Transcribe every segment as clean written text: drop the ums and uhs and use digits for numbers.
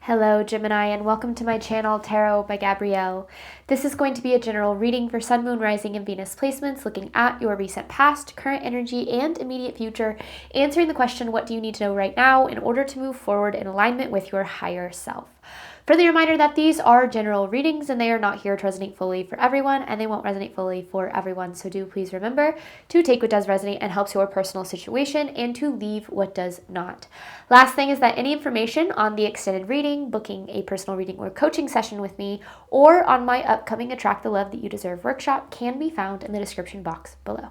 Hello Gemini, and welcome to my channel Tarot by Gabrielle. This is going to be a general reading for Sun, Moon, Rising, and Venus placements, looking at your recent past, current energy, and immediate future, answering the question, what do you need to know right now in order to move forward in alignment with your higher self? Friendly reminder that these are general readings and they are not here to resonate fully for everyone, and they won't resonate fully for everyone. So do please remember to take what does resonate and helps your personal situation and to leave what does not. Last thing is that any information on the extended reading, booking a personal reading or coaching session with me, or on my upcoming Attract the Love That You Deserve workshop can be found in the description box below.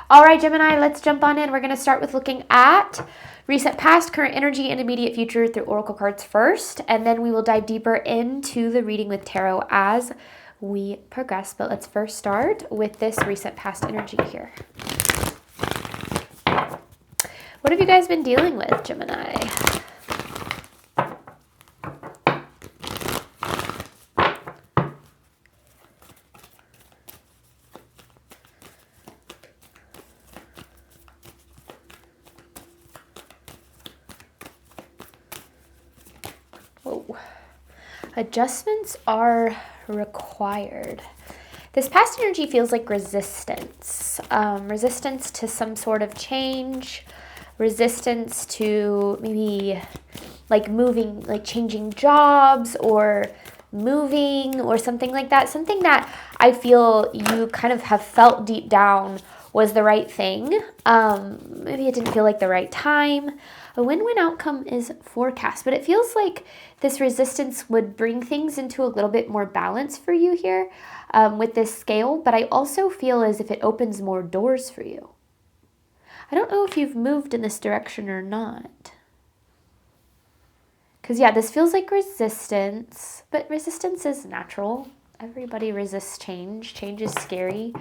All right, Gemini, let's jump on in. We're going to start with looking at recent past, current energy, and immediate future through oracle cards first, and then we will dive deeper into the reading with tarot as we progress. But let's first start with this recent past energy here. What have you guys been dealing with, Gemini? Whoa. Adjustments are required. This past energy feels like resistance. Resistance to some sort of change, resistance to maybe like moving, like changing jobs or moving or something like that. Something that I feel you kind of have felt deep down was the right thing. Maybe it didn't feel like the right time. A win-win outcome is forecast, but it feels like this resistance would bring things into a little bit more balance for you here with this scale, but I also feel as if it opens more doors for you. I don't know if you've moved in this direction or not. Because yeah, this feels like resistance, but resistance is natural. Everybody resists change. Change is scary.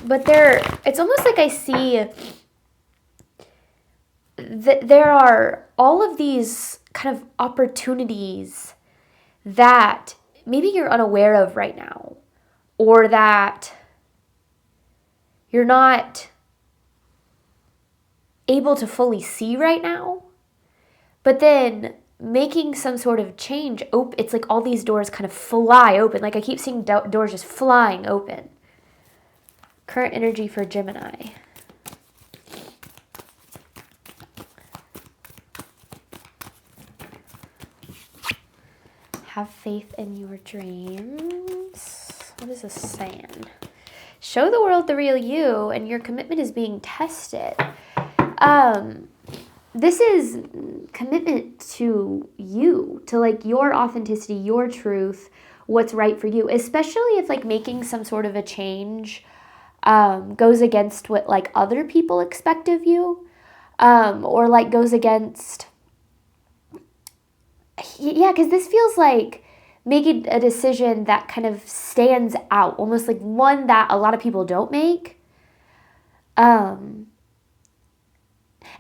But it's almost like I see that there are all of these kind of opportunities that maybe you're unaware of right now, or that you're not able to fully see right now, but then making some sort of change, it's like all these doors kind of fly open. Like I keep seeing doors just flying open. Current energy for Gemini. Have faith in your dreams. What is this saying? Show the world the real you, and your commitment is being tested. This is commitment to you, to like your authenticity, your truth, what's right for you, especially if like making some sort of a change goes against what like other people expect of you, or like goes against, yeah, because this feels like making a decision that kind of stands out, almost like one that a lot of people don't make. And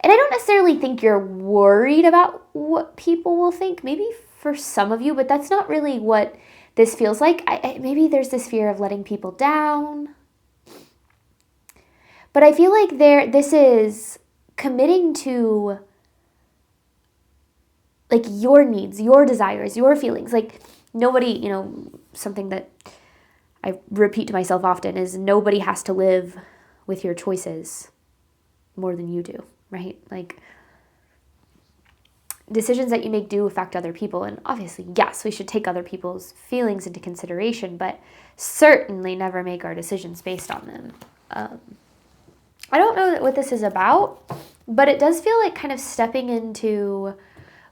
I don't necessarily think you're worried about what people will think, maybe for some of you, but that's not really what this feels like. Maybe there's this fear of letting people down. But I feel like this is committing to like your needs, your desires, your feelings. Like nobody, something that I repeat to myself often is nobody has to live with your choices more than you do, right? Like decisions that you make do affect other people. And obviously, yes, we should take other people's feelings into consideration, but certainly never make our decisions based on them. I don't know what this is about, but it does feel like kind of stepping into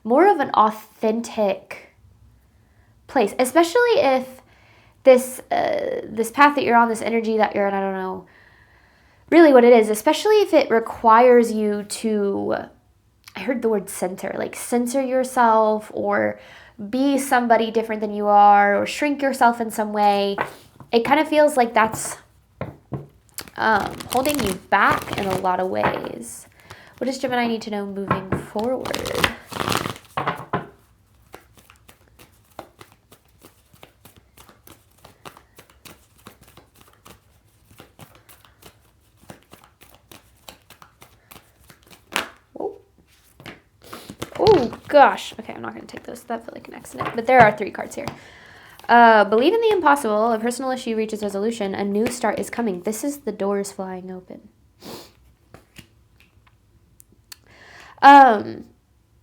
more of an authentic place, especially if this path that you're on, this energy that you're in, I don't know really what it is, especially if it requires you to, I heard the word censor, like censor yourself or be somebody different than you are or shrink yourself in some way. It kind of feels like that's holding you back in a lot of ways. What does Gemini need to know moving forward? Oh, gosh. Okay, I'm not going to take those. That felt like an accident. But there are 3 cards here. Believe in the impossible. A personal issue reaches resolution. A new start is coming. This is the doors flying open.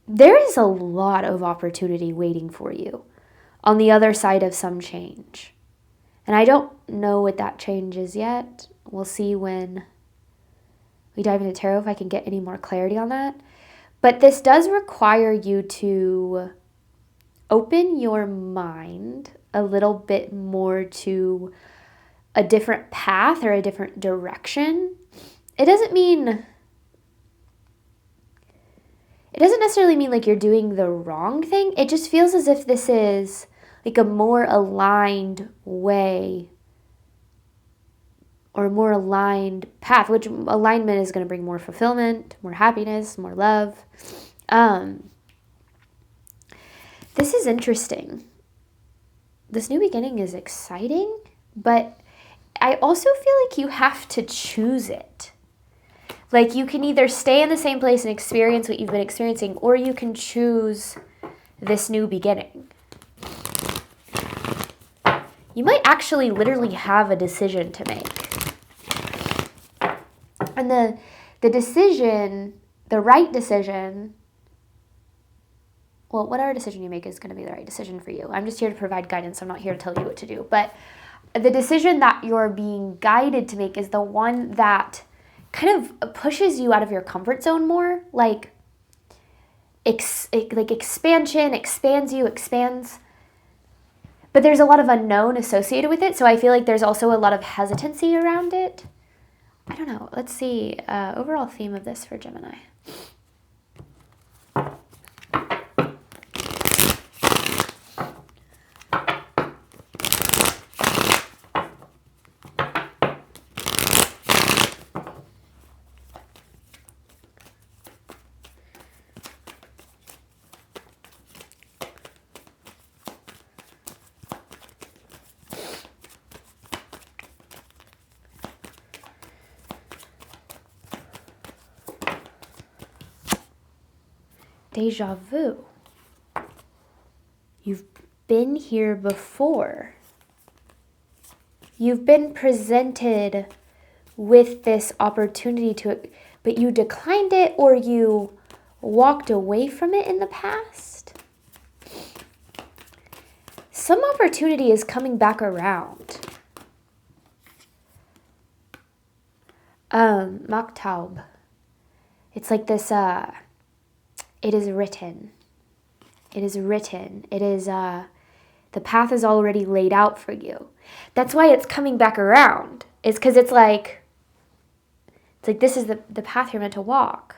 There is a lot of opportunity waiting for you on the other side of some change. And I don't know what that change is yet. We'll see when we dive into tarot if I can get any more clarity on that. But this does require you to open your mind a little bit more to a different path or a different direction. It doesn't necessarily mean like you're doing the wrong thing. It just feels as if this is like a more aligned way or a more aligned path, which alignment is going to bring more fulfillment, more happiness, more love. This is interesting. This new beginning is exciting, but I also feel like you have to choose it. Like you can either stay in the same place and experience what you've been experiencing, or you can choose this new beginning. You might actually literally have a decision to make. And the decision, the right decision, well, whatever decision you make is going to be the right decision for you. I'm just here to provide guidance. I'm not here to tell you what to do. But the decision that you're being guided to make is the one that kind of pushes you out of your comfort zone more. Like expansion, expands you, expands. But there's a lot of unknown associated with it. So I feel like there's also a lot of hesitancy around it. I don't know. Let's see. Overall theme of this for Gemini. Deja vu. You've been here before. You've been presented with this opportunity but you declined it or you walked away from it in the past. Some opportunity is coming back around. Maktaub. It's like this, it is written. It is written. It is, the path is already laid out for you. That's why it's coming back around. It's because it's like this is the path you're meant to walk.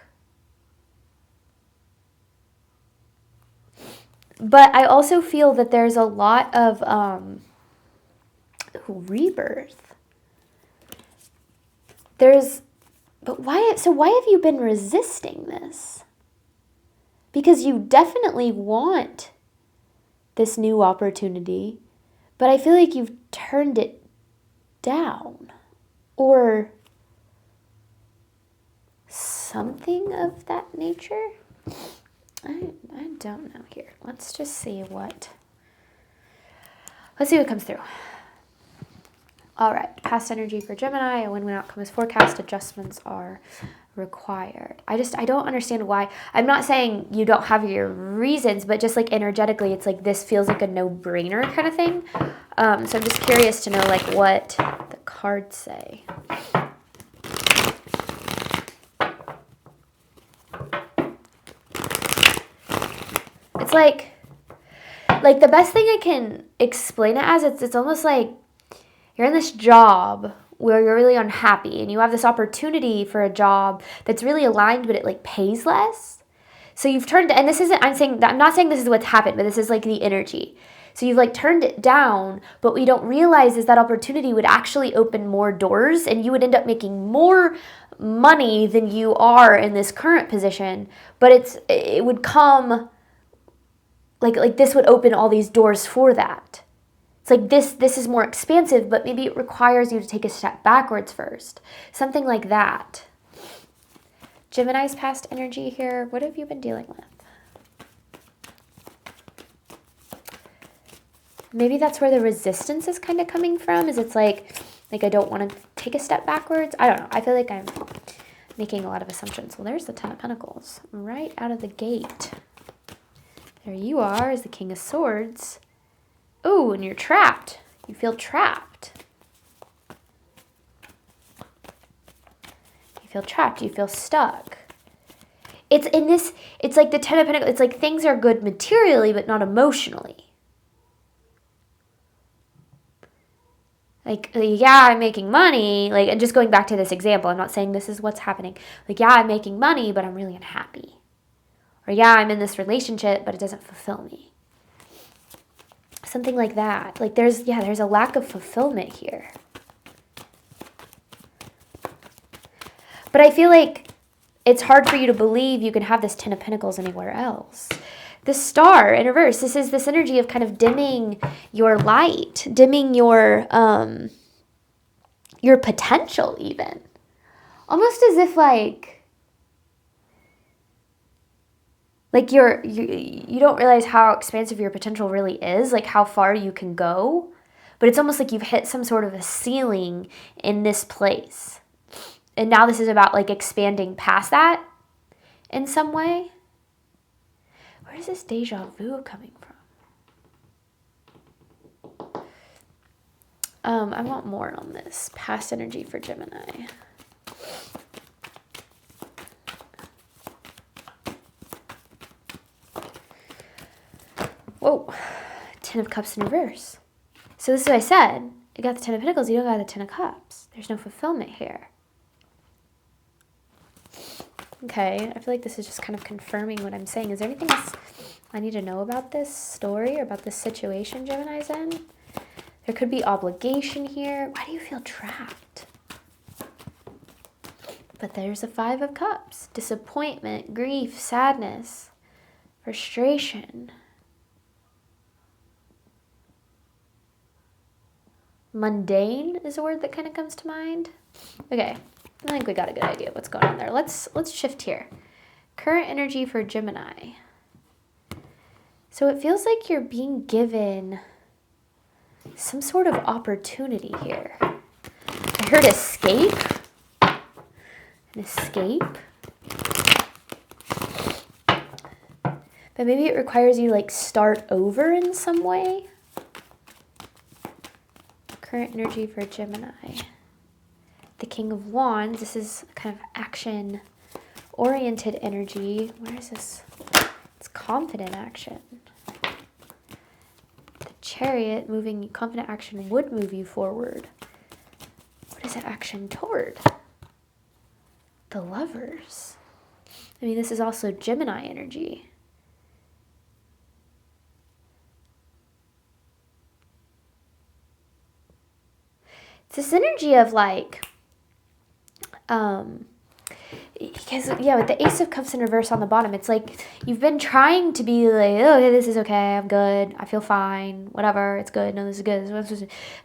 But I also feel that there's a lot of rebirth. But why have you been resisting this? Because you definitely want this new opportunity, but I feel like you've turned it down or something of that nature. I don't know here. Let's just see what comes through. All right, past energy for Gemini. A win-win outcome is forecast. Adjustments are required. I don't understand why. I'm not saying you don't have your reasons, but just like energetically, it's like this feels like a no-brainer kind of thing. So I'm just curious to know like what the cards say. It's like the best thing I can explain it as, it's almost like you're in this job where you're really unhappy and you have this opportunity for a job that's really aligned, but it like pays less. So you've turned, and this isn't, I'm not saying this is what's happened, but this is like the energy. So you've like turned it down, but what you don't realize is that opportunity would actually open more doors and you would end up making more money than you are in this current position. But it would come like this would open all these doors for that. It's like this is more expansive, but maybe it requires you to take a step backwards first. Something like that. Gemini's past energy here. What have you been dealing with? Maybe that's where the resistance is kind of coming from, is it's like I don't want to take a step backwards. I don't know. I feel like I'm making a lot of assumptions. Well, there's the Ten of Pentacles right out of the gate. There you are as the King of Swords. Oh, and you're trapped. You feel trapped. You feel trapped. You feel stuck. It's in this, it's like the Ten of Pentacles. It's like things are good materially, but not emotionally. Like, yeah, I'm making money. Like, and just going back to this example, I'm not saying this is what's happening. Like, yeah, I'm making money, but I'm really unhappy. Or yeah, I'm in this relationship, but it doesn't fulfill me. Something like that. Like there's a lack of fulfillment here. But I feel like it's hard for you to believe you can have this Ten of Pentacles anywhere else. The Star in reverse, this is this energy of kind of dimming your light, dimming your potential even. Almost as if you don't realize how expansive your potential really is, like how far you can go. But it's almost like you've hit some sort of a ceiling in this place. And now this is about like expanding past that in some way. Where is this deja vu coming from? I want more on this. Past energy for Gemini. Whoa. Ten of Cups in reverse. So this is what I said. You got the Ten of Pentacles, you don't got the Ten of Cups. There's no fulfillment here. Okay, I feel like this is just kind of confirming what I'm saying. Is there anything else I need to know about this story or about this situation Gemini's in? There could be obligation here. Why do you feel trapped? But there's the Five of Cups. Disappointment, grief, sadness, frustration. Mundane is a word that kind of comes to mind. Okay, I think we got a good idea of what's going on there. Let's shift here. Current energy for Gemini. So it feels like you're being given some sort of opportunity here. I heard escape. An escape. But maybe it requires you like start over in some way. Current energy for Gemini. The King of Wands. This is kind of action-oriented energy. Where is this? It's confident action. The Chariot, moving confident action would move you forward. What is that action toward? The Lovers. I mean, this is also Gemini energy. It's this energy of like, because yeah, with the Ace of Cups in reverse on the bottom, it's like you've been trying to be like, oh, okay, this is okay, I'm good, I feel fine, whatever, it's good, no, this is good,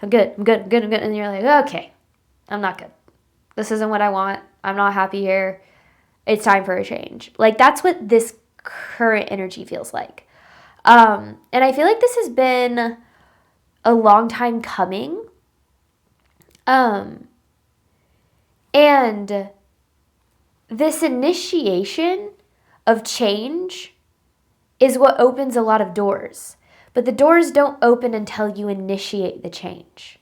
I'm good, and you're like, okay, I'm not good. This isn't what I want. I'm not happy here. It's time for a change. Like that's what this current energy feels like. And I feel like this has been a long time coming. And this initiation of change is what opens a lot of doors. But the doors don't open until you initiate the change.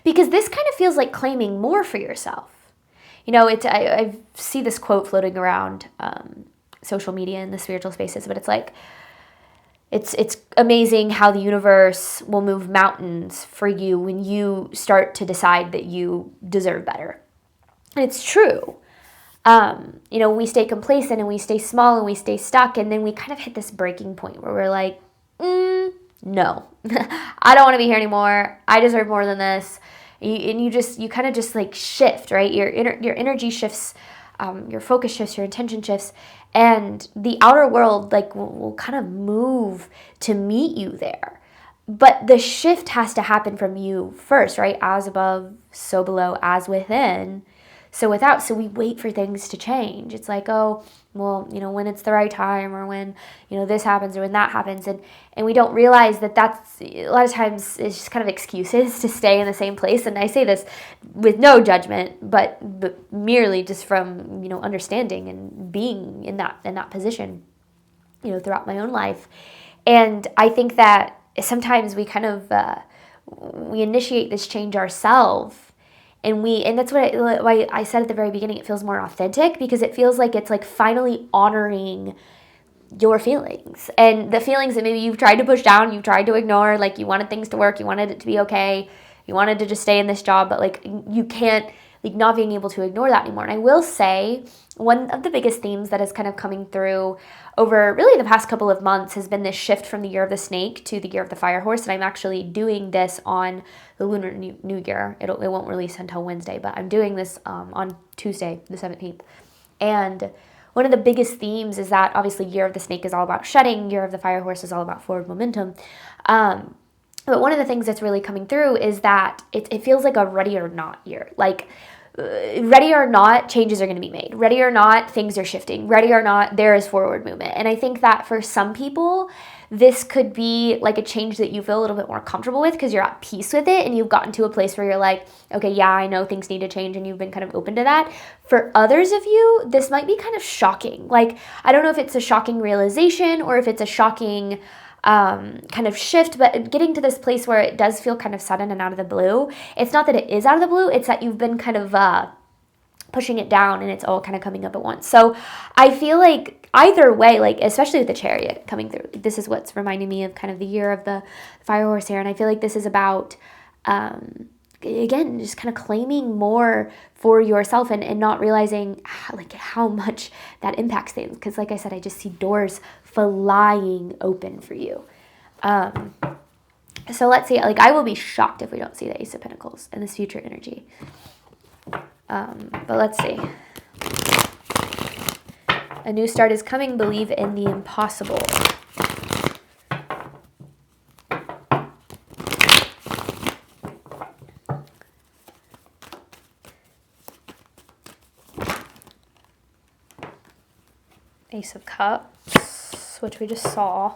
Because this kind of feels like claiming more for yourself. You know, I see this quote floating around social media and the spiritual spaces, but it's like, it's amazing how the universe will move mountains for you when you start to decide that you deserve better. And it's true. You know, we stay complacent and we stay small and we stay stuck, and then we kind of hit this breaking point where we're like, no, I don't want to be here anymore. I deserve more than this. And you kind of just like shift, right? Your energy shifts, your focus shifts, your intention shifts, and the outer world like will kind of move to meet you there. But the shift has to happen from you first, right? As above, so below, as within. So we wait for things to change. It's like, oh, well, when it's the right time, or when, this happens or when that happens. And we don't realize that that's, a lot of times, it's just kind of excuses to stay in the same place. And I say this with no judgment, but merely just from, understanding and being in that position, throughout my own life. And I think that sometimes we kind of, we initiate this change ourselves. And that's why I said at the very beginning, it feels more authentic, because it feels like it's like finally honoring your feelings, and the feelings that maybe you've tried to push down, you've tried to ignore. Like, you wanted things to work, you wanted it to be okay, you wanted to just stay in this job, but like you can't, like, not being able to ignore that anymore. And I will say, one of the biggest themes that is kind of coming through over really the past couple of months has been this shift from the year of the snake to the year of the fire horse. And I'm actually doing this on the lunar new year. It won't release until Wednesday, but I'm doing this on Tuesday, the 17th. And one of the biggest themes is that obviously year of the snake is all about shedding, year of the fire horse is all about forward momentum. But one of the things that's really coming through is that it feels like a ready or not year. Like, ready or not, changes are going to be made. Ready or not, things are shifting. Ready or not, there is forward movement. And I think that for some people, this could be like a change that you feel a little bit more comfortable with because you're at peace with it and you've gotten to a place where you're like, okay, yeah, I know things need to change, and you've been kind of open to that. For others of you, this might be kind of shocking. Like, I don't know if it's a shocking realization or if it's a shocking kind of shift, but getting to this place where it does feel kind of sudden and out of the blue. It's not that it is out of the blue, it's that you've been kind of pushing it down and it's all kind of coming up at once. So I feel like either way, like especially with the Chariot coming through, this is what's reminding me of kind of the year of the fire horse here. And I feel like this is about again, just kind of claiming more for yourself and not realizing how much that impacts things. Because like I said, I just see doors flying open for you. So let's see, like, I will be shocked if we don't see the Ace of Pentacles in this future energy. But let's see. A new start is coming. Believe in the impossible. Ace of Cups, which we just saw.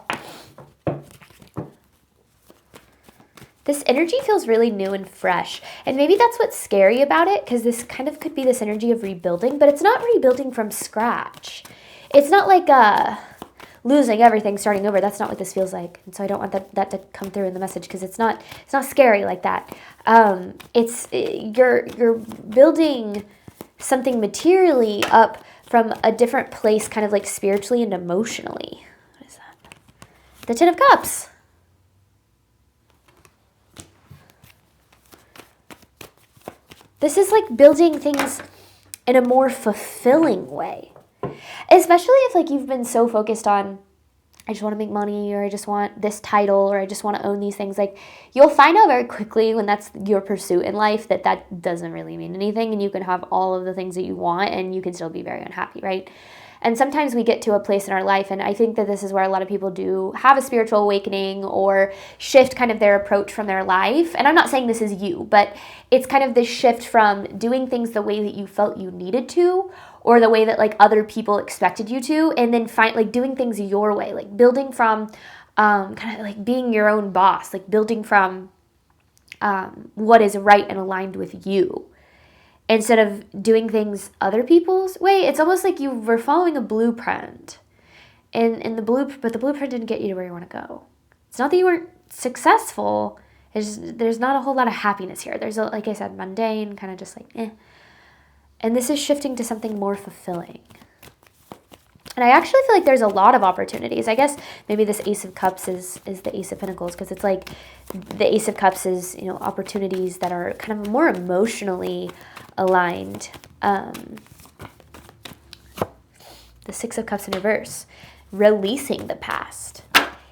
This energy feels really new and fresh. And maybe that's what's scary about it, because this kind of could be this energy of rebuilding, but it's not rebuilding from scratch. It's not like losing everything, starting over. That's not what this feels like. And so I don't want that to come through in the message, because it's not scary like that. You're building something materially up from a different place, kind of like spiritually and emotionally. What is that? The Ten of Cups. This is like building things in a more fulfilling way. Especially if like you've been so focused on, I just want to make money, or I just want this title, or I just want to own these things. Like, you'll find out very quickly when that's your pursuit in life that doesn't really mean anything, and you can have all of the things that you want and you can still be very unhappy, right? And sometimes we get to a place in our life, and I think that this is where a lot of people do have a spiritual awakening or shift kind of their approach from their life. And I'm not saying this is you, but it's kind of this shift from doing things the way that you felt you needed to, or the way that like other people expected you to, and then doing things your way, like building from kind of like being your own boss, like building from what is right and aligned with you, instead of doing things other people's way. It's almost like you were following a blueprint, but the blueprint didn't get you to where you want to go. It's not that you weren't successful. There's not a whole lot of happiness here. There's like I said, mundane, kind of just like eh. And this is shifting to something more fulfilling. And I actually feel like there's a lot of opportunities. I guess maybe this Ace of Cups is the Ace of Pentacles, because it's like the Ace of Cups is, opportunities that are kind of more emotionally aligned. The Six of Cups in reverse, releasing the past.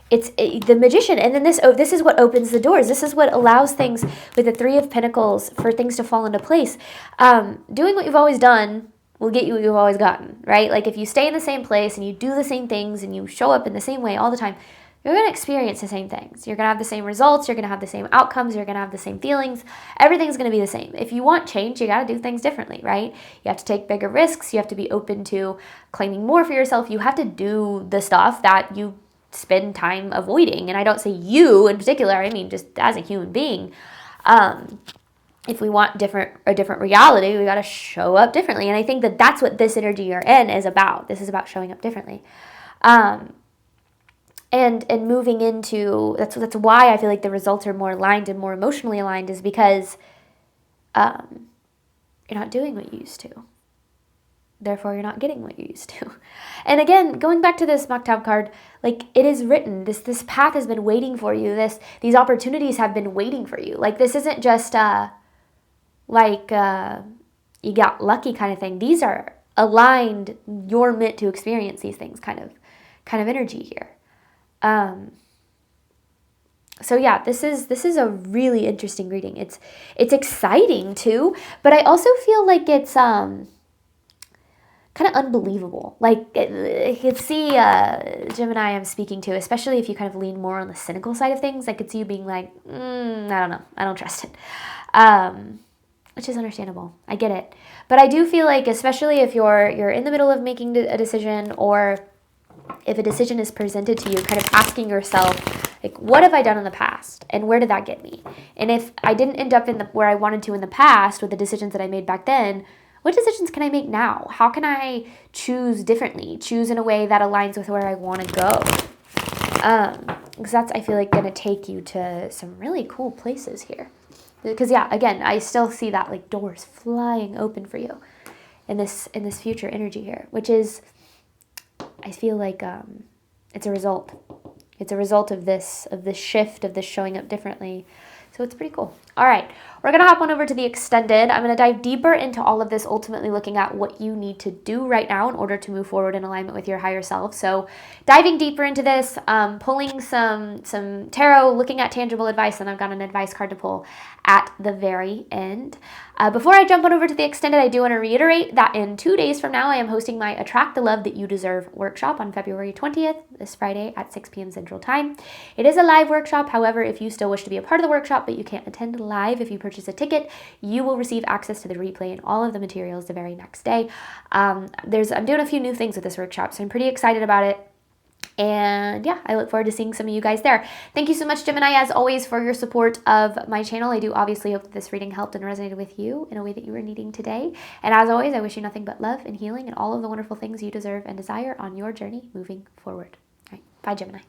It's the Magician, and then this is what opens the doors. This is what allows things with the Three of Pentacles for things to fall into place. Doing what you've always done will get you what you've always gotten, right? Like if you stay in the same place and you do the same things and you show up in the same way all the time, you're going to experience the same things. You're going to have the same results. You're going to have the same outcomes. You're going to have the same feelings. Everything's going to be the same. If you want change, you got to do things differently, right? You have to take bigger risks. You have to be open to claiming more for yourself. You have to do the stuff that you spend time avoiding. And I don't say you in particular. I mean, just as a human being. If we want a different reality, we got to show up differently. And I think that that's what this energy you're in is about. This is about showing up differently. And moving into, that's why I feel like the results are more aligned and more emotionally aligned, is because you're not doing what you used to. Therefore, you're not getting what you used to. And again, going back to this Maktab card, like, it is written. This path has been waiting for you. These opportunities have been waiting for you. Like, this isn't just you got lucky kind of thing. These are aligned. You're meant to experience these things kind of energy here. So yeah, this is a really interesting reading. It's exciting too, but I also feel like it's kind of unbelievable. Like, I could see Gemini I'm speaking to, especially if you kind of lean more on the cynical side of things. I could see you being like, I don't know, I don't trust it, which is understandable. I get it, but I do feel like, especially if you're in the middle of making a decision, or if a decision is presented to you, kind of asking yourself, like, what have I done in the past? And where did that get me? And if I didn't end up where I wanted to in the past with the decisions that I made back then, what decisions can I make now? How can I choose differently? Choose in a way that aligns with where I want to go? Because that's, I feel like, going to take you to some really cool places here. Because, yeah, again, I still see that, like, doors flying open for you in this future energy here, which is, I feel like it's a result. It's a result of this shift, of this showing up differently. So it's pretty cool. All right, we're going to hop on over to the extended. I'm going to dive deeper into all of this, ultimately looking at what you need to do right now in order to move forward in alignment with your higher self. So diving deeper into this, pulling some tarot, looking at tangible advice, and I've got an advice card to pull at the very end. Before I jump on over to the extended, I do want to reiterate that in 2 days from now, I am hosting my Attract the Love That You Deserve workshop on February 20th, this Friday at 6 p.m. Central Time. It is a live workshop. However, if you still wish to be a part of the workshop, but you can't attend live, if you purchase a ticket, you will receive access to the replay and all of the materials the very next day. I'm doing a few new things with this workshop, so I'm pretty excited about it. And yeah, I look forward to seeing some of you guys there. Thank you so much, Gemini, as always, for your support of my channel. I do obviously hope that this reading helped and resonated with you in a way that you were needing today. And as always, I wish you nothing but love and healing and all of the wonderful things you deserve and desire on your journey moving forward. All right, bye, Gemini.